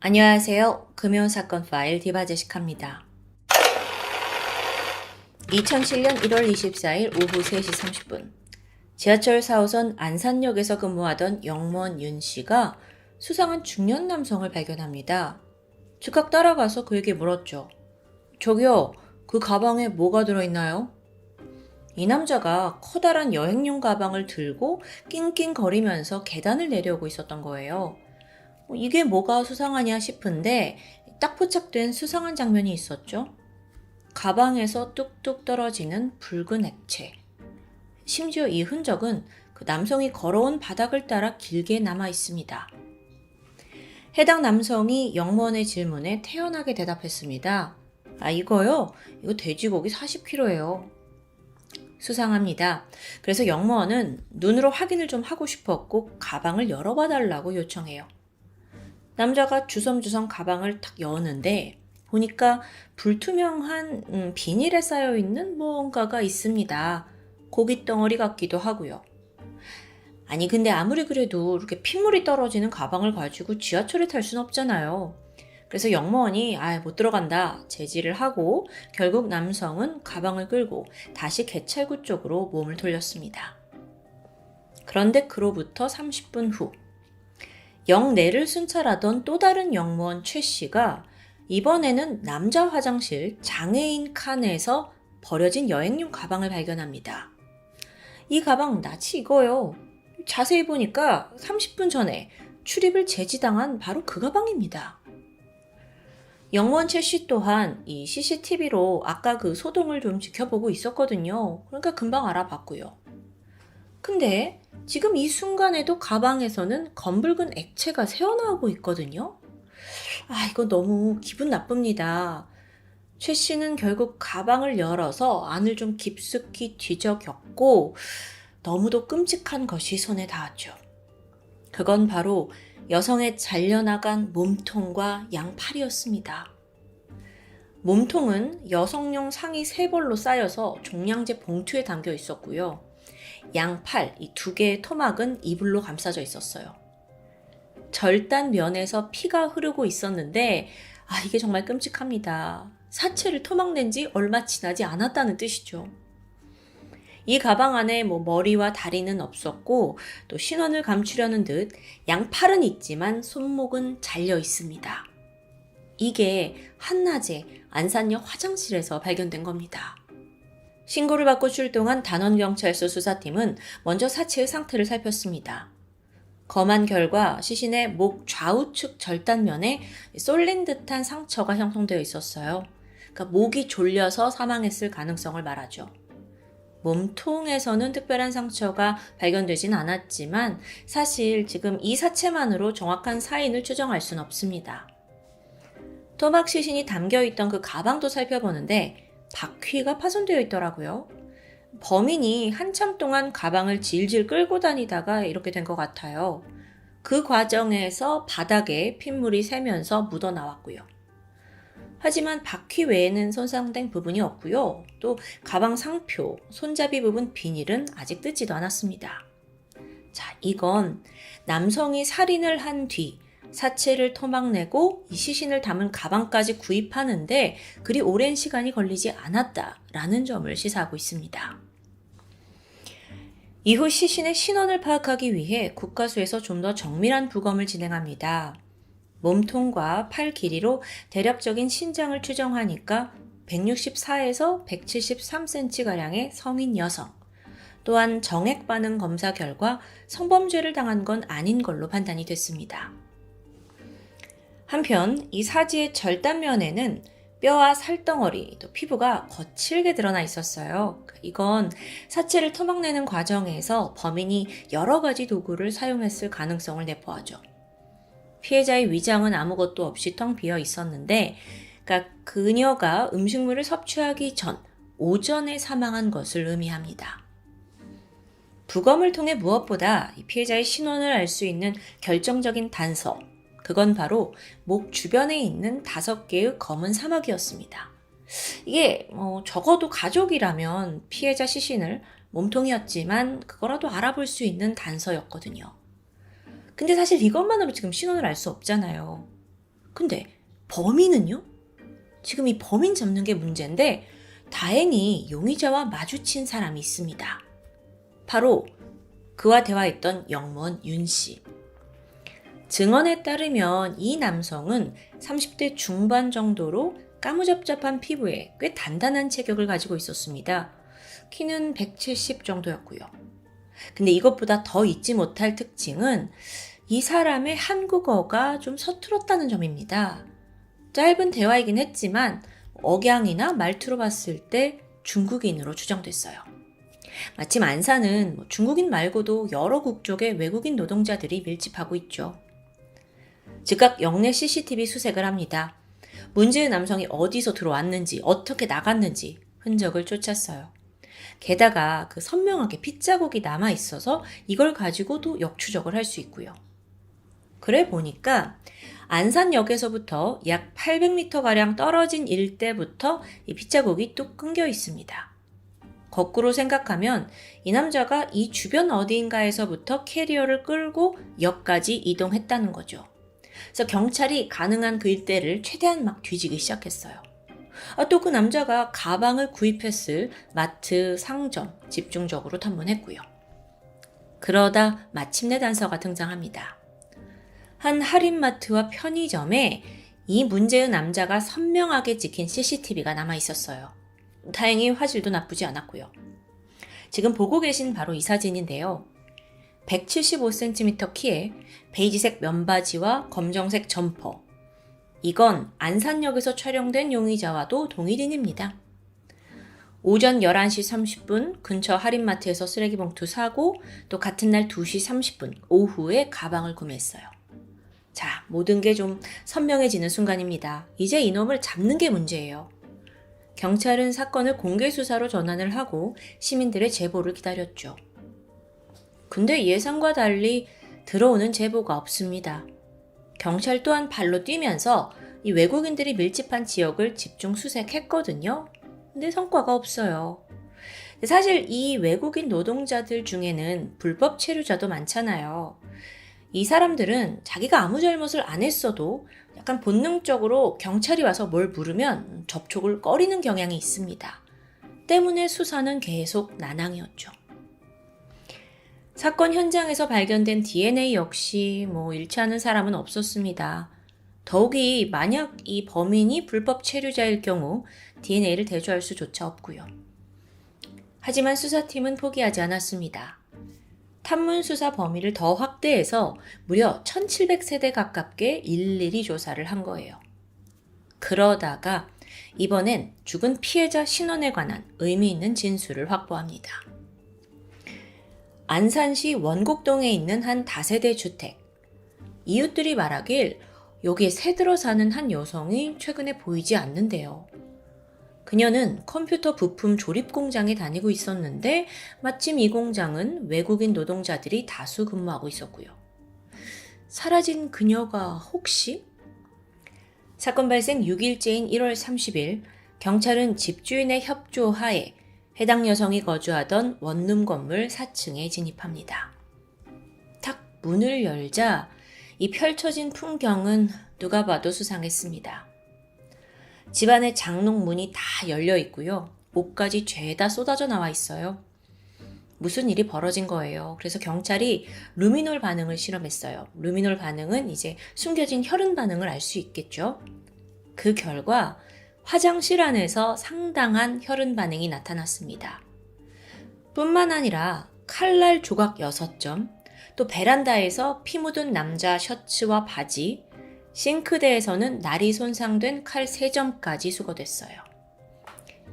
안녕하세요. 금융사건 파일 디바제식합니다. 2007년 1월 24일 오후 3시 30분 지하철 4호선 안산역에서 근무하던 영무원 윤 씨가 수상한 중년 남성을 발견합니다. 즉각 따라가서 그에게 물었죠. 저기요, 그 가방에 뭐가 들어있나요? 이 남자가 커다란 여행용 가방을 들고 낑낑거리면서 계단을 내려오고 있었던 거예요. 이게 뭐가 수상하냐 싶은데 딱 포착된 수상한 장면이 있었죠. 가방에서 뚝뚝 떨어지는 붉은 액체. 심지어 이 흔적은 그 남성이 걸어온 바닥을 따라 길게 남아 있습니다. 해당 남성이 영무원의 질문에 태연하게 대답했습니다. 이거요? 이거 돼지고기 40kg예요. 수상합니다. 그래서 영무원은 눈으로 확인을 좀 하고 싶었고 가방을 열어봐 달라고 요청해요. 남자가 주섬주섬 가방을 탁 여는데 보니까 불투명한 비닐에 쌓여있는 뭔가가 있습니다. 고깃 덩어리 같기도 하고요. 아니 근데 아무리 그래도 이렇게 핏물이 떨어지는 가방을 가지고 지하철에 탈 순 없잖아요. 그래서 영무원이 못 들어간다 제지를 하고 결국 남성은 가방을 끌고 다시 개찰구 쪽으로 몸을 돌렸습니다. 그런데 그로부터 30분 후 영내를 순찰하던 또 다른 영무원 최 씨가 이번에는 남자 화장실 장애인 칸에서 버려진 여행용 가방을 발견합니다. 이 가방 낯이 익어요. 자세히 보니까 30분 전에 출입을 제지당한 바로 그 가방입니다. 영무원 최 씨 또한 이 CCTV로 아까 그 소동을 좀 지켜보고 있었거든요. 그러니까 금방 알아봤고요. 근데 지금 이 순간에도 가방에서는 검붉은 액체가 새어나오고 있거든요. 이거 너무 기분 나쁩니다. 최 씨는 결국 가방을 열어서 안을 좀 깊숙이 뒤적였고 너무도 끔찍한 것이 손에 닿았죠. 그건 바로 여성의 잘려나간 몸통과 양팔이었습니다. 몸통은 여성용 상의 3벌로 쌓여서 종량제 봉투에 담겨 있었고요. 양팔, 이 2개의 토막은 이불로 감싸져 있었어요. 절단 면에서 피가 흐르고 있었는데 이게 정말 끔찍합니다. 사체를 토막낸 지 얼마 지나지 않았다는 뜻이죠. 이 가방 안에 머리와 다리는 없었고 또 신원을 감추려는 듯 양팔은 있지만 손목은 잘려 있습니다. 이게 한낮에 안산역 화장실에서 발견된 겁니다. 신고를 받고 출동한 단원경찰서 수사팀은 먼저 사체의 상태를 살폈습니다. 검안 결과 시신의 목 좌우측 절단면에 쏠린 듯한 상처가 형성되어 있었어요. 그러니까 목이 졸려서 사망했을 가능성을 말하죠. 몸통에서는 특별한 상처가 발견되진 않았지만 사실 지금 이 사체만으로 정확한 사인을 추정할 수는 없습니다. 토막 시신이 담겨있던 그 가방도 살펴보는데 바퀴가 파손되어 있더라고요. 범인이 한참 동안 가방을 질질 끌고 다니다가 이렇게 된 것 같아요. 그 과정에서 바닥에 핏물이 새면서 묻어 나왔고요. 하지만 바퀴 외에는 손상된 부분이 없고요. 또 가방 상표, 손잡이 부분 비닐은 아직 뜯지도 않았습니다. 이건 남성이 살인을 한 뒤 사체를 토막내고 이 시신을 담은 가방까지 구입하는데 그리 오랜 시간이 걸리지 않았다라는 점을 시사하고 있습니다. 이후 시신의 신원을 파악하기 위해 국과수에서 좀 더 정밀한 부검을 진행합니다. 몸통과 팔 길이로 대략적인 신장을 추정하니까 164에서 173cm가량의 성인 여성, 또한 정액 반응 검사 결과 성범죄를 당한 건 아닌 걸로 판단이 됐습니다. 한편 이 사지의 절단면에는 뼈와 살덩어리, 또 피부가 거칠게 드러나 있었어요. 이건 사체를 토막내는 과정에서 범인이 여러 가지 도구를 사용했을 가능성을 내포하죠. 피해자의 위장은 아무것도 없이 텅 비어 있었는데 그녀가 음식물을 섭취하기 전 오전에 사망한 것을 의미합니다. 부검을 통해 무엇보다 이 피해자의 신원을 알 수 있는 결정적인 단서, 그건 바로 목 주변에 있는 5개의 검은 사막이었습니다. 이게 적어도 가족이라면 피해자 시신을 몸통이었지만 그거라도 알아볼 수 있는 단서였거든요. 근데 사실 이것만으로 지금 신원을 알 수 없잖아요. 근데 범인은요? 지금 이 범인 잡는 게 문제인데 다행히 용의자와 마주친 사람이 있습니다. 바로 그와 대화했던 영무원 윤 씨. 증언에 따르면 이 남성은 30대 중반 정도로 까무잡잡한 피부에 꽤 단단한 체격을 가지고 있었습니다. 키는 170 정도였고요. 근데 이것보다 더 잊지 못할 특징은 이 사람의 한국어가 좀 서툴었다는 점입니다. 짧은 대화이긴 했지만 억양이나 말투로 봤을 때 중국인으로 추정됐어요. 마침 안산은 중국인 말고도 여러 국적의 외국인 노동자들이 밀집하고 있죠. 즉각 영내 CCTV 수색을 합니다. 문제의 남성이 어디서 들어왔는지 어떻게 나갔는지 흔적을 쫓았어요. 게다가 그 선명하게 핏자국이 남아있어서 이걸 가지고도 역추적을 할 수 있고요. 그래 보니까 안산역에서부터 약 800m가량 떨어진 일대부터 이 핏자국이 뚝 끊겨 있습니다. 거꾸로 생각하면 이 남자가 이 주변 어디인가에서부터 캐리어를 끌고 역까지 이동했다는 거죠. 그래서 경찰이 가능한 그 일대를 최대한 막 뒤지기 시작했어요. 또 그 남자가 가방을 구입했을 마트, 상점 집중적으로 탐문했고요. 그러다 마침내 단서가 등장합니다. 한 할인마트와 편의점에 이 문제의 남자가 선명하게 찍힌 CCTV가 남아 있었어요. 다행히 화질도 나쁘지 않았고요. 지금 보고 계신 바로 이 사진인데요. 175cm 키에 베이지색 면바지와 검정색 점퍼. 이건 안산역에서 촬영된 용의자와도 동일인입니다. 오전 11시 30분 근처 할인마트에서 쓰레기 봉투 사고 또 같은 날 2시 30분 오후에 가방을 구매했어요. 자, 모든 게 좀 선명해지는 순간입니다. 이제 이놈을 잡는 게 문제예요. 경찰은 사건을 공개 수사로 전환을 하고 시민들의 제보를 기다렸죠. 근데 예상과 달리 들어오는 제보가 없습니다. 경찰 또한 발로 뛰면서 이 외국인들이 밀집한 지역을 집중 수색했거든요. 근데 성과가 없어요. 사실 이 외국인 노동자들 중에는 불법 체류자도 많잖아요. 이 사람들은 자기가 아무 잘못을 안 했어도 약간 본능적으로 경찰이 와서 뭘 물으면 접촉을 꺼리는 경향이 있습니다. 때문에 수사는 계속 난항이었죠. 사건 현장에서 발견된 DNA 역시 일치하는 사람은 없었습니다. 더욱이 만약 이 범인이 불법 체류자일 경우 DNA를 대조할 수조차 없고요. 하지만 수사팀은 포기하지 않았습니다. 탐문 수사 범위를 더 확대해서 무려 1700세대 가깝게 일일이 조사를 한 거예요. 그러다가 이번엔 죽은 피해자 신원에 관한 의미 있는 진술을 확보합니다. 안산시 원곡동에 있는 한 다세대 주택. 이웃들이 말하길 여기에 새들어 사는 한 여성이 최근에 보이지 않는데요. 그녀는 컴퓨터 부품 조립 공장에 다니고 있었는데 마침 이 공장은 외국인 노동자들이 다수 근무하고 있었고요. 사라진 그녀가 혹시? 사건 발생 6일째인 1월 30일 경찰은 집주인의 협조하에 해당 여성이 거주하던 원룸 건물 4층에 진입합니다. 탁 문을 열자 이 펼쳐진 풍경은 누가 봐도 수상했습니다. 집안의 장롱 문이 다 열려 있고요. 옷까지 죄다 쏟아져 나와 있어요. 무슨 일이 벌어진 거예요. 그래서 경찰이 루미놀 반응을 실험했어요. 루미놀 반응은 이제 숨겨진 혈흔 반응을 알 수 있겠죠. 그 결과 화장실 안에서 상당한 혈흔 반응이 나타났습니다. 뿐만 아니라 칼날 조각 6점, 또 베란다에서 피 묻은 남자 셔츠와 바지, 싱크대에서는 날이 손상된 칼 3점까지 수거됐어요.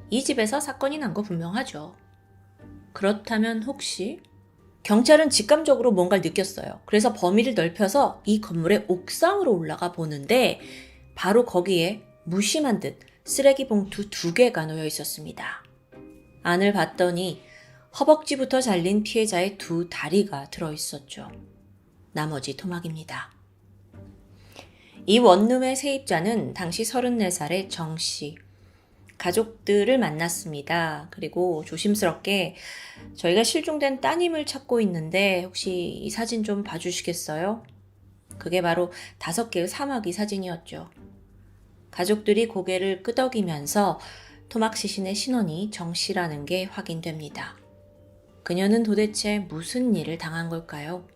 이 집에서 사건이 난 거 분명하죠. 그렇다면 혹시? 경찰은 직감적으로 뭔가를 느꼈어요. 그래서 범위를 넓혀서 이 건물의 옥상으로 올라가 보는데 바로 거기에 무심한 듯 쓰레기 봉투 2개가 놓여 있었습니다. 안을 봤더니 허벅지부터 잘린 피해자의 2 다리가 들어있었죠. 나머지 토막입니다. 이 원룸의 세입자는 당시 34살의 정 씨. 가족들을 만났습니다. 그리고 조심스럽게 저희가 실종된 따님을 찾고 있는데 혹시 이 사진 좀 봐주시겠어요? 그게 바로 5개의 사마귀 사진이었죠. 가족들이 고개를 끄덕이면서 토막 시신의 신원이 정 씨라는 게 확인됩니다. 그녀는 도대체 무슨 일을 당한 걸까요?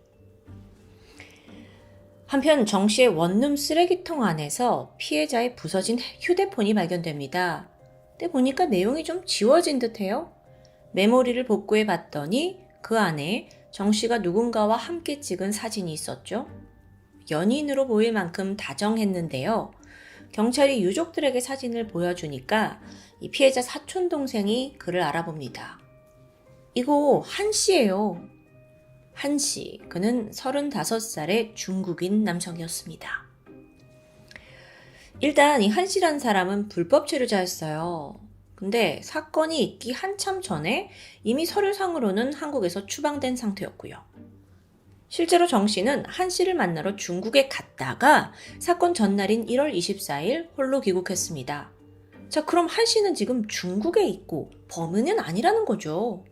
한편 정 씨의 원룸 쓰레기통 안에서 피해자의 부서진 휴대폰이 발견됩니다. 근데 보니까 내용이 좀 지워진 듯해요. 메모리를 복구해 봤더니 그 안에 정 씨가 누군가와 함께 찍은 사진이 있었죠. 연인으로 보일 만큼 다정했는데요. 경찰이 유족들에게 사진을 보여주니까 이 피해자 사촌 동생이 그를 알아봅니다. 이거 한 씨예요. 한 씨, 그는 35살의 중국인 남성이었습니다. 일단 이 한 씨란 사람은 불법 체류자였어요. 근데 사건이 있기 한참 전에 이미 서류상으로는 한국에서 추방된 상태였고요. 실제로 정 씨는 한 씨를 만나러 중국에 갔다가 사건 전날인 1월 24일 홀로 귀국했습니다. 자, 그럼 한 씨는 지금 중국에 있고 범인은 아니라는 거죠.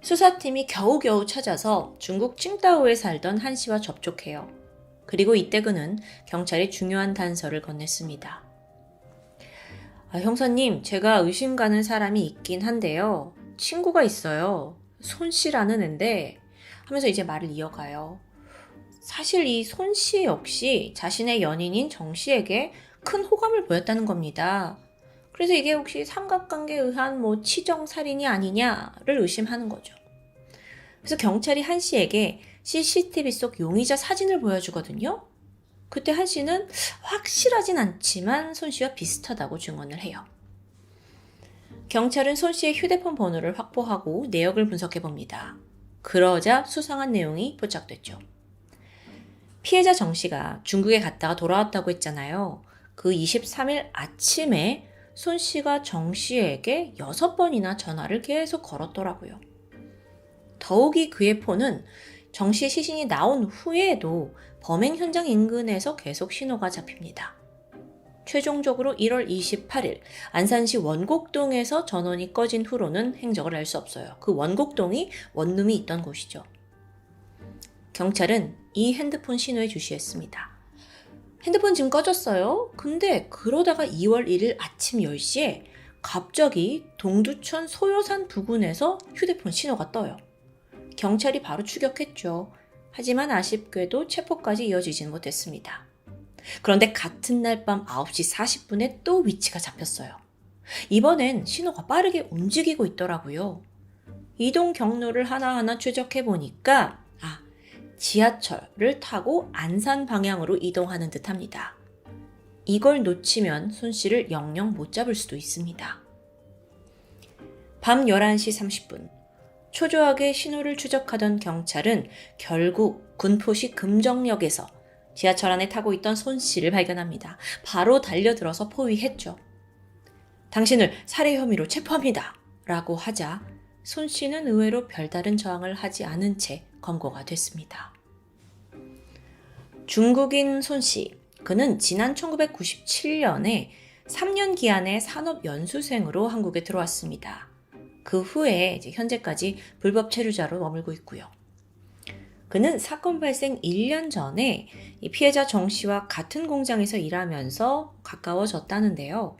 수사팀이 겨우겨우 찾아서 중국 칭다오에 살던 한 씨와 접촉해요. 그리고 이때 그는 경찰에 중요한 단서를 건넸습니다. 형사님, 제가 의심 가는 사람이 있긴 한데요. 친구가 있어요. 손 씨라는 앤데 하면서 이제 말을 이어가요. 사실 이 손 씨 역시 자신의 연인인 정 씨에게 큰 호감을 보였다는 겁니다. 그래서 이게 혹시 삼각관계에 의한 치정살인이 아니냐를 의심하는 거죠. 그래서 경찰이 한 씨에게 CCTV 속 용의자 사진을 보여주거든요. 그때 한 씨는 확실하진 않지만 손 씨와 비슷하다고 증언을 해요. 경찰은 손 씨의 휴대폰 번호를 확보하고 내역을 분석해봅니다. 그러자 수상한 내용이 포착됐죠. 피해자 정 씨가 중국에 갔다가 돌아왔다고 했잖아요. 그 23일 아침에 손 씨가 정 씨에게 6번이나 전화를 계속 걸었더라고요. 더욱이 그의 폰은 정 씨의 시신이 나온 후에도 범행 현장 인근에서 계속 신호가 잡힙니다. 최종적으로 1월 28일 안산시 원곡동에서 전원이 꺼진 후로는 행적을 알 수 없어요. 그 원곡동이 원룸이 있던 곳이죠. 경찰은 이 핸드폰 신호에 주시했습니다. 핸드폰 지금 꺼졌어요? 근데 그러다가 2월 1일 아침 10시에 갑자기 동두천 소요산 부근에서 휴대폰 신호가 떠요. 경찰이 바로 추격했죠. 하지만 아쉽게도 체포까지 이어지진 못했습니다. 그런데 같은 날 밤 9시 40분에 또 위치가 잡혔어요. 이번엔 신호가 빠르게 움직이고 있더라고요. 이동 경로를 하나하나 추적해보니까 지하철을 타고 안산 방향으로 이동하는 듯합니다. 이걸 놓치면 손 씨를 영영 못 잡을 수도 있습니다. 밤 11시 30분 초조하게 신호를 추적하던 경찰은 결국 군포시 금정역에서 지하철 안에 타고 있던 손 씨를 발견합니다. 바로 달려들어서 포위했죠. 당신을 살해 혐의로 체포합니다. 라고 하자 손 씨는 의외로 별다른 저항을 하지 않은 채 검거가 됐습니다. 중국인 손 씨, 그는 지난 1997년에 3년 기한의 산업연수생으로 한국에 들어왔습니다. 그 후에 현재까지 불법 체류자로 머물고 있고요. 그는 사건 발생 1년 전에 이 피해자 정 씨와 같은 공장에서 일하면서 가까워졌다는데요.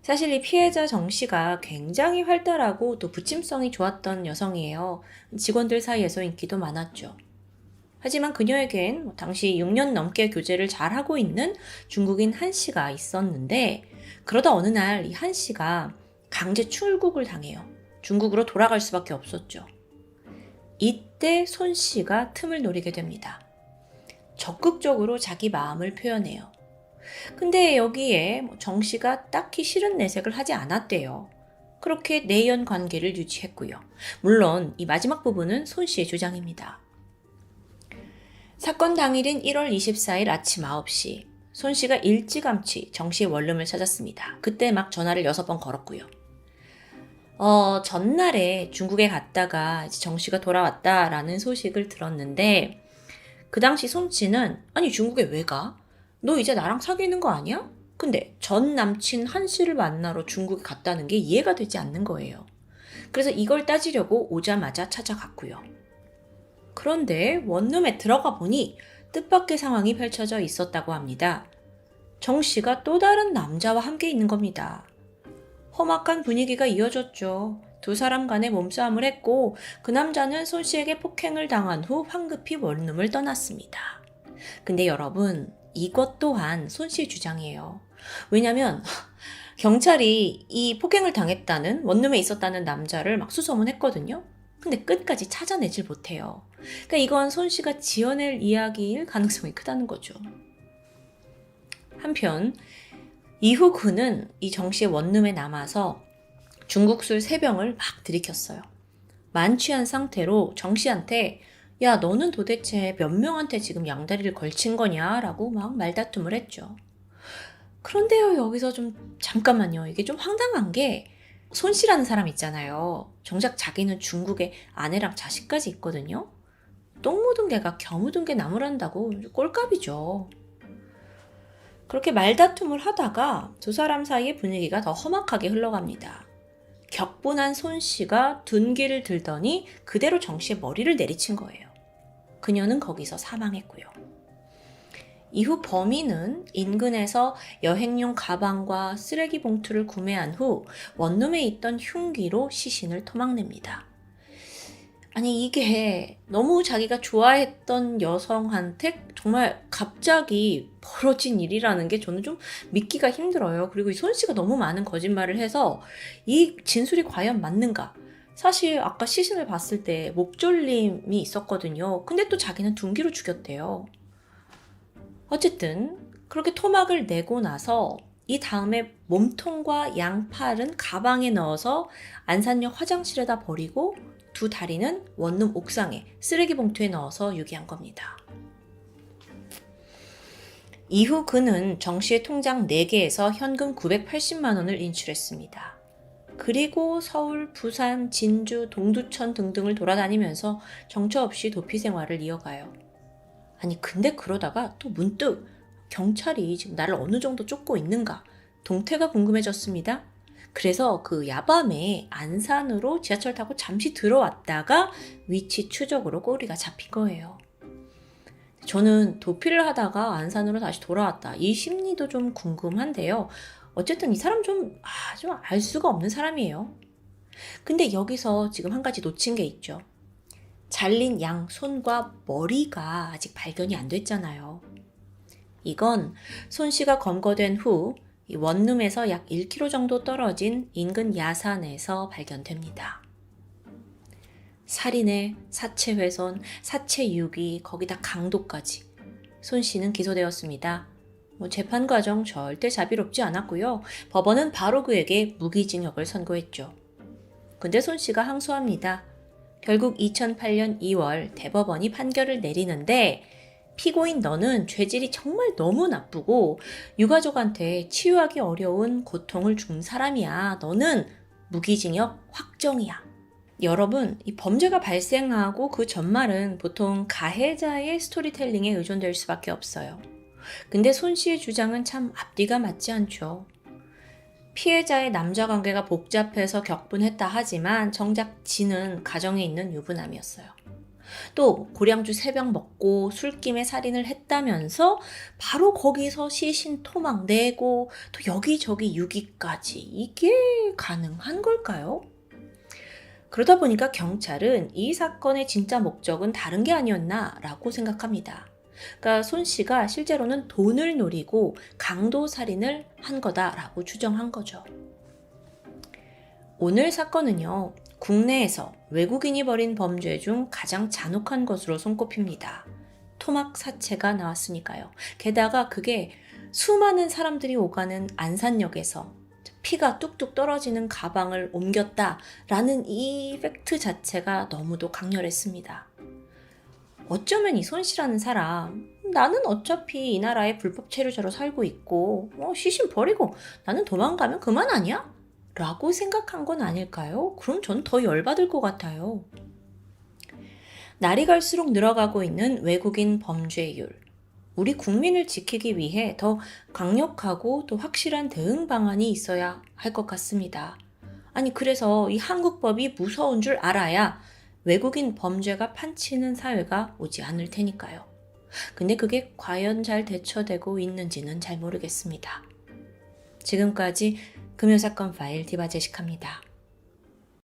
사실 이 피해자 정 씨가 굉장히 활달하고 또 부침성이 좋았던 여성이에요. 직원들 사이에서 인기도 많았죠. 하지만 그녀에겐 당시 6년 넘게 교제를 잘하고 있는 중국인 한 씨가 있었는데 그러다 어느 날 이 한 씨가 강제 출국을 당해요. 중국으로 돌아갈 수밖에 없었죠. 이때 손 씨가 틈을 노리게 됩니다. 적극적으로 자기 마음을 표현해요. 근데 여기에 정 씨가 딱히 싫은 내색을 하지 않았대요. 그렇게 내연 관계를 유지했고요. 물론 이 마지막 부분은 손 씨의 주장입니다. 사건 당일인 1월 24일 아침 9시 손 씨가 일찌감치 정 씨의 원룸을 찾았습니다. 그때 막 전화를 6번 걸었고요. 전날에 중국에 갔다가 정 씨가 돌아왔다라는 소식을 들었는데 그 당시 손 씨는 아니 중국에 왜 가? 너 이제 나랑 사귀는 거 아니야? 근데 전 남친 한 씨를 만나러 중국에 갔다는 게 이해가 되지 않는 거예요. 그래서 이걸 따지려고 오자마자 찾아갔고요. 그런데 원룸에 들어가 보니 뜻밖의 상황이 펼쳐져 있었다고 합니다. 정 씨가 또 다른 남자와 함께 있는 겁니다. 험악한 분위기가 이어졌죠. 두 사람 간의 몸싸움을 했고 그 남자는 손 씨에게 폭행을 당한 후 황급히 원룸을 떠났습니다. 근데 여러분, 이것 또한 손 씨의 주장이에요. 왜냐면 경찰이 이 폭행을 당했다는, 원룸에 있었다는 남자를 막 수소문했거든요. 근데 끝까지 찾아내질 못해요. 그러니까 이건 손 씨가 지어낼 이야기일 가능성이 크다는 거죠. 한편 이후 그는 이 정 씨의 원룸에 남아서 중국 술 3병을 막 들이켰어요. 만취한 상태로 정 씨한테 야, 너는 도대체 몇 명한테 지금 양다리를 걸친 거냐? 라고 막 말다툼을 했죠. 그런데요, 여기서 좀 잠깐만요. 이게 좀 황당한 게 손 씨라는 사람 있잖아요. 정작 자기는 중국에 아내랑 자식까지 있거든요. 똥 묻은 개가 겨 묻은 개 나무란다고 꼴값이죠. 그렇게 말다툼을 하다가 두 사람 사이의 분위기가 더 험악하게 흘러갑니다. 격분한 손 씨가 둔기를 들더니 그대로 정 씨의 머리를 내리친 거예요. 그녀는 거기서 사망했고요. 이후 범인은 인근에서 여행용 가방과 쓰레기 봉투를 구매한 후 원룸에 있던 흉기로 시신을 토막냅니다. 아니, 이게 너무 자기가 좋아했던 여성한테 정말 갑자기 벌어진 일이라는 게 저는 좀 믿기가 힘들어요. 그리고 이 손 씨가 너무 많은 거짓말을 해서 이 진술이 과연 맞는가? 사실 아까 시신을 봤을 때 목졸림이 있었거든요. 근데 또 자기는 둔기로 죽였대요. 어쨌든 그렇게 토막을 내고 나서 이 다음에 몸통과 양팔은 가방에 넣어서 안산역 화장실에다 버리고 두 다리는 원룸 옥상에 쓰레기 봉투에 넣어서 유기한 겁니다. 이후 그는 정 씨의 통장 4개에서 현금 980만 원을 인출했습니다. 그리고 서울, 부산, 진주, 동두천 등등을 돌아다니면서 정처 없이 도피 생활을 이어가요. 아니, 근데 그러다가 또 문득 경찰이 지금 나를 어느 정도 쫓고 있는가 동태가 궁금해졌습니다. 그래서 그 야밤에 안산으로 지하철 타고 잠시 들어왔다가 위치 추적으로 꼬리가 잡힌 거예요. 저는 도피를 하다가 안산으로 다시 돌아왔다. 이 심리도 좀 궁금한데요. 어쨌든 이 사람 좀 알 수가 없는 사람이에요. 근데 여기서 지금 한 가지 놓친 게 있죠. 잘린 양 손과 머리가 아직 발견이 안 됐잖아요. 이건 손 씨가 검거된 후 이 원룸에서 약 1km 정도 떨어진 인근 야산에서 발견됩니다. 살인에 사체 훼손, 사체 유기, 거기다 강도까지. 손 씨는 기소되었습니다. 재판 과정 절대 자비롭지 않았고요. 법원은 바로 그에게 무기징역을 선고했죠. 근데 손 씨가 항소합니다. 결국 2008년 2월 대법원이 판결을 내리는데 피고인 너는 죄질이 정말 너무 나쁘고 유가족한테 치유하기 어려운 고통을 준 사람이야. 너는 무기징역 확정이야. 여러분, 이 범죄가 발생하고 그 전말은 보통 가해자의 스토리텔링에 의존될 수밖에 없어요. 근데 손 씨의 주장은 참 앞뒤가 맞지 않죠. 피해자의 남자 관계가 복잡해서 격분했다 하지만 정작 지는 가정에 있는 유부남이었어요. 또 고량주 3병 먹고 술김에 살인을 했다면서 바로 거기서 시신 토막 내고 또 여기저기 유기까지. 이게 가능한 걸까요? 그러다 보니까 경찰은 이 사건의 진짜 목적은 다른 게 아니었나라고 생각합니다. 그러니까 손 씨가 실제로는 돈을 노리고 강도 살인을 한 거다라고 추정한 거죠. 오늘 사건은요, 국내에서 외국인이 벌인 범죄 중 가장 잔혹한 것으로 손꼽힙니다. 토막 사체가 나왔으니까요. 게다가 그게 수많은 사람들이 오가는 안산역에서 피가 뚝뚝 떨어지는 가방을 옮겼다라는 이 팩트 자체가 너무도 강렬했습니다. 어쩌면 이 손 씨라는 사람, 나는 어차피 이 나라에 불법 체류자로 살고 있고 시신 버리고 나는 도망가면 그만 아니야? 라고 생각한 건 아닐까요? 그럼 전 더 열받을 것 같아요. 날이 갈수록 늘어가고 있는 외국인 범죄율. 우리 국민을 지키기 위해 더 강력하고 또 확실한 대응 방안이 있어야 할 것 같습니다. 아니, 그래서 이 한국법이 무서운 줄 알아야 외국인 범죄가 판치는 사회가 오지 않을 테니까요. 근데 그게 과연 잘 대처되고 있는지는 잘 모르겠습니다. 지금까지 금요사건 파일 디바제식합니다.